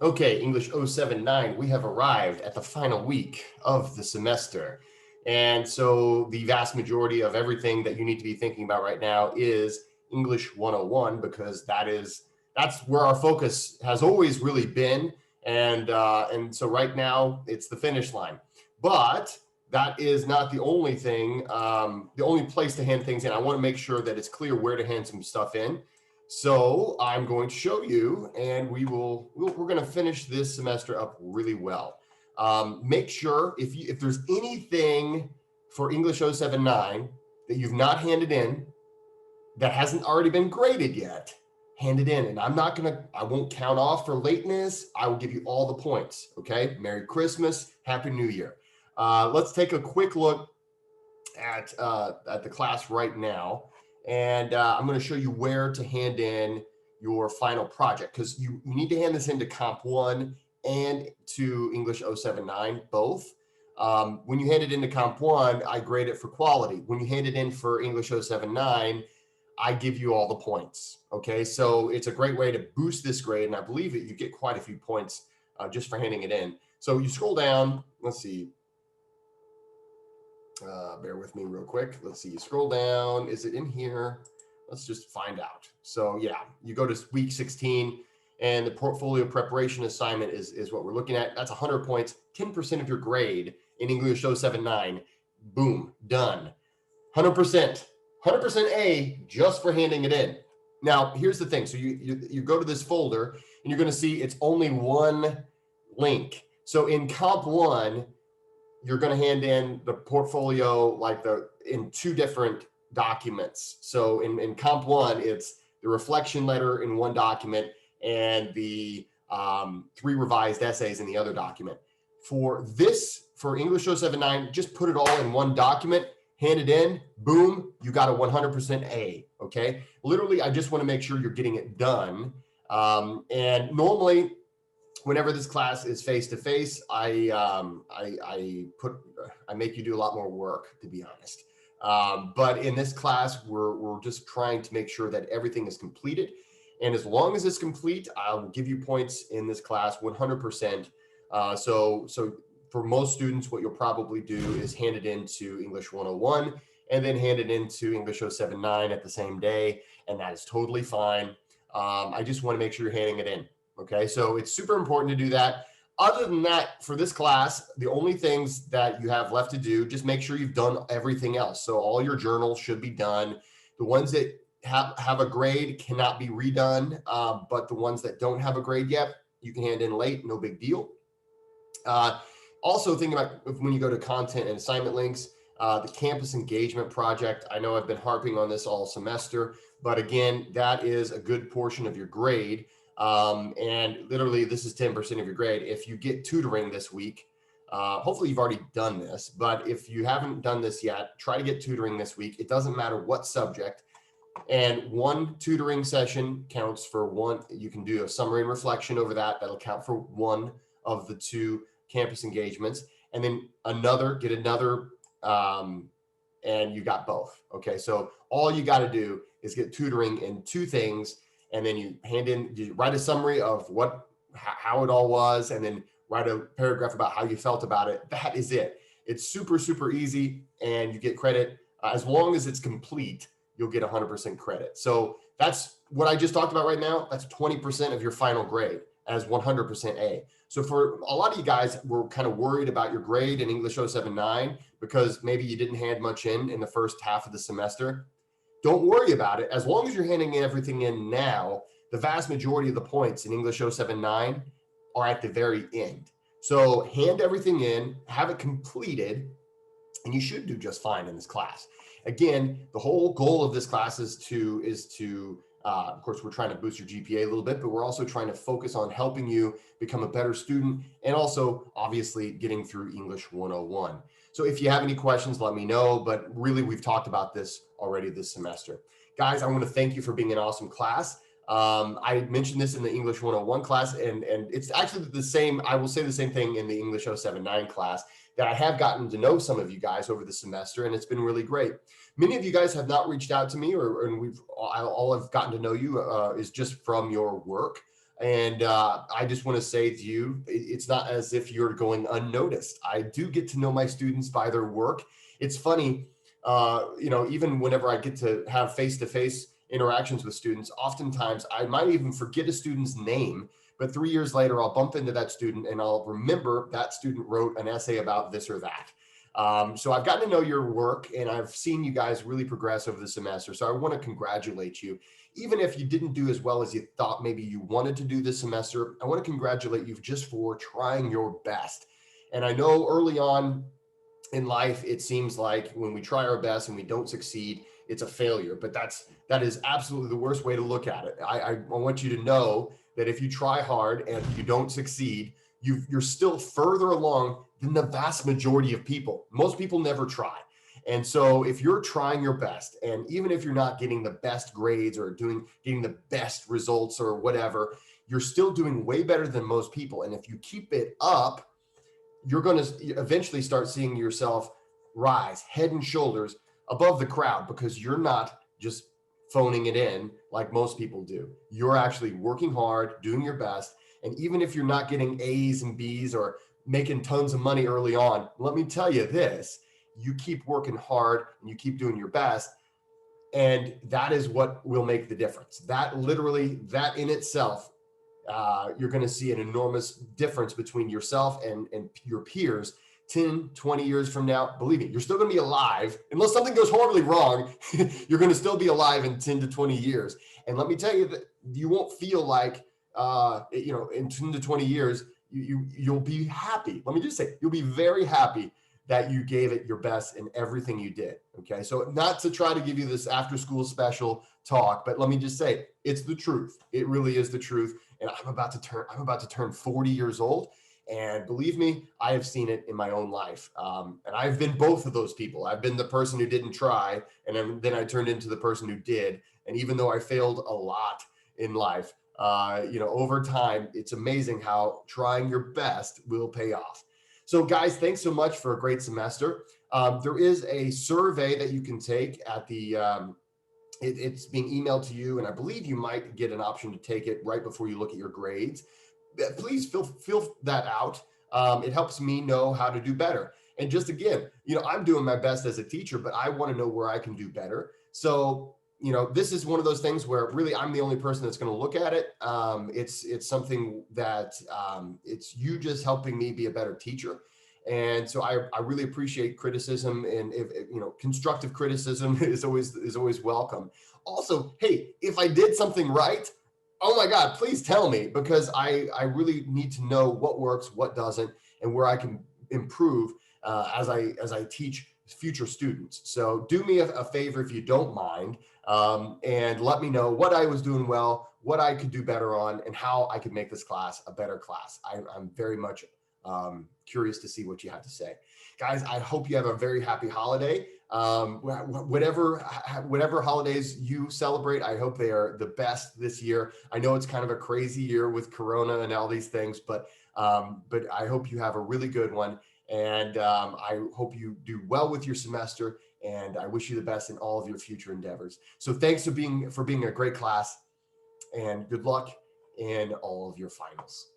Okay, English 079, we have arrived at the final week of the semester. And so the vast majority of everything that you need to be thinking about right now is English 101 because that's where our focus has always really been. And so right now it's the finish line. But that is not the only thing, the only place to hand things in. I want to make sure that it's clear where to hand some stuff in. So I'm going to show you, and we're going to finish this semester up really well. Make sure if there's anything for English 079 that you've not handed in that hasn't already been graded yet, hand it in. And I won't count off for lateness. I will give you all the points. Okay. Merry Christmas. Happy New Year. Let's take a quick look at the class right now. And I'm going to show you where to hand in your final project because you need to hand this into Comp 1 and to English 079, both. When you hand it into Comp 1, I grade it for quality. When you hand it in for English 079, I give you all the points. Okay, so it's a great way to boost this grade, and I believe that you get quite a few points just for handing it in. So you scroll down, let's see, bear with me real quick. Let's see, you scroll down. Is it in here? Let's just find out. So yeah, you go to week 16 and the portfolio preparation assignment is what we're looking at. That's 100 points, 10% of your grade in English 079. Boom, done. 100%, 100% A just for handing it in. Now, here's the thing. So you go to this folder and you're going to see it's only one link. So in Comp 1, you're going to hand in the portfolio in two different documents. So in Comp 1, it's the reflection letter in one document and the 3 revised essays in the other document. For English 079, just put it all in one document, hand it in, boom, you got a 100% A, okay? Literally, I just want to make sure you're getting it done. And normally, whenever this class is face to face, I make you do a lot more work, to be honest. But in this class, we're just trying to make sure that everything is completed. And as long as it's complete, I'll give you points in this class 100%. So for most students, what you'll probably do is hand it into English 101 and then hand it into English 079 at the same day. And that is totally fine. I just want to make sure you're handing it in. Okay, so it's super important to do that. Other than that, for this class, the only things that you have left to do, just make sure you've done everything else. So all your journals should be done. The ones that have a grade cannot be redone, but the ones that don't have a grade yet, you can hand in late, no big deal. Also, think about when you go to content and assignment links, the campus engagement project. I know I've been harping on this all semester, but again, that is a good portion of your grade. And literally this is 10% of your grade. If you get tutoring this week, hopefully you've already done this, but if you haven't done this yet, try to get tutoring this week. It doesn't matter what subject, and one tutoring session counts for one. You can do a summary and reflection over that. That'll count for one of the 2 campus engagements, and then get another, and you got both. Okay, so all you got to do is get tutoring in 2 things, and then you write a summary of how it all was, and then write a paragraph about how you felt about it. That is it. It's super, super easy, and you get credit. As long as it's complete, you'll get 100% credit. So that's what I just talked about right now. That's 20% of your final grade as 100% A. So for a lot of you guys, were kind of worried about your grade in English 079 because maybe you didn't hand much in the first half of the semester. Don't worry about it. As long as you're handing everything in now, the vast majority of the points in English 079 are at the very end. So hand everything in, have it completed, and you should do just fine in this class. Again, the whole goal of this class is to of course, we're trying to boost your GPA a little bit, but we're also trying to focus on helping you become a better student and also obviously getting through English 101. So if you have any questions, let me know, but really we've talked about this already this semester. Guys, I want to thank you for being an awesome class. I mentioned this in the English 101 class, and it's actually the same. I will say the same thing in the English 079 class, that I have gotten to know some of you guys over the semester, and it's been really great. Many of you guys have not reached out to me, and all I've gotten to know you is just from your work. And I just want to say to you, it's not as if you're going unnoticed. I do get to know my students by their work. It's funny, even whenever I get to have face-to-face interactions with students, oftentimes I might even forget a student's name, but 3 years later, I'll bump into that student and I'll remember that student wrote an essay about this or that. So I've gotten to know your work and I've seen you guys really progress over the semester. So I want to congratulate you. Even if you didn't do as well as you thought maybe you wanted to do this semester, I want to congratulate you just for trying your best. And I know early on in life, it seems like when we try our best and we don't succeed, it's a failure. But that is absolutely the worst way to look at it. I want you to know that if you try hard and you don't succeed, you're still further along than the vast majority of people. Most people never try. And so if you're trying your best, and even if you're not getting the best grades or getting the best results or whatever, you're still doing way better than most people. And if you keep it up, you're going to eventually start seeing yourself rise head and shoulders above the crowd, because you're not just phoning it in like most people do. You're actually working hard, doing your best. And even if you're not getting A's and B's or making tons of money early on, let me tell you this, you keep working hard and you keep doing your best. And that is what will make the difference. That in itself, you're going to see an enormous difference between yourself and your peers 10, 20 years from now. Believe me, you're still going to be alive. Unless something goes horribly wrong, you're going to still be alive in 10 to 20 years. And let me tell you that you won't feel like, in 10 to 20 years, you'll be happy. Let me just say, you'll be very happy that you gave it your best in everything you did. Okay. So not to try to give you this after school special talk, but let me just say, it's the truth. It really is the truth. And I'm about to turn 40 years old. And believe me, I have seen it in my own life. And I've been both of those people. I've been the person who didn't try, and then I turned into the person who did. And even though I failed a lot in life, over time, it's amazing how trying your best will pay off. So guys, thanks so much for a great semester. There is a survey that you can take at it's being emailed to you, and I believe you might get an option to take it right before you look at your grades. Please fill that out. It helps me know how to do better. And just again, I'm doing my best as a teacher, but I want to know where I can do better. So, this is one of those things where really I'm the only person that's going to look at it. It's something that it's you just helping me be a better teacher. And so I really appreciate criticism, and if constructive criticism is always welcome. Also, hey, if I did something right, oh my God, please tell me, because I really need to know what works, what doesn't, and where I can improve as I teach future students. So do me a favor if you don't mind, and let me know what I was doing well, what I could do better on, and how I could make this class a better class. I'm very much curious to see what you have to say. Guys, I hope you have a very happy holiday. Whatever holidays you celebrate, I hope they are the best this year. I know it's kind of a crazy year with Corona and all these things, but I hope you have a really good one. And I hope you do well with your semester, and I wish you the best in all of your future endeavors. So thanks for being a great class, and good luck in all of your finals.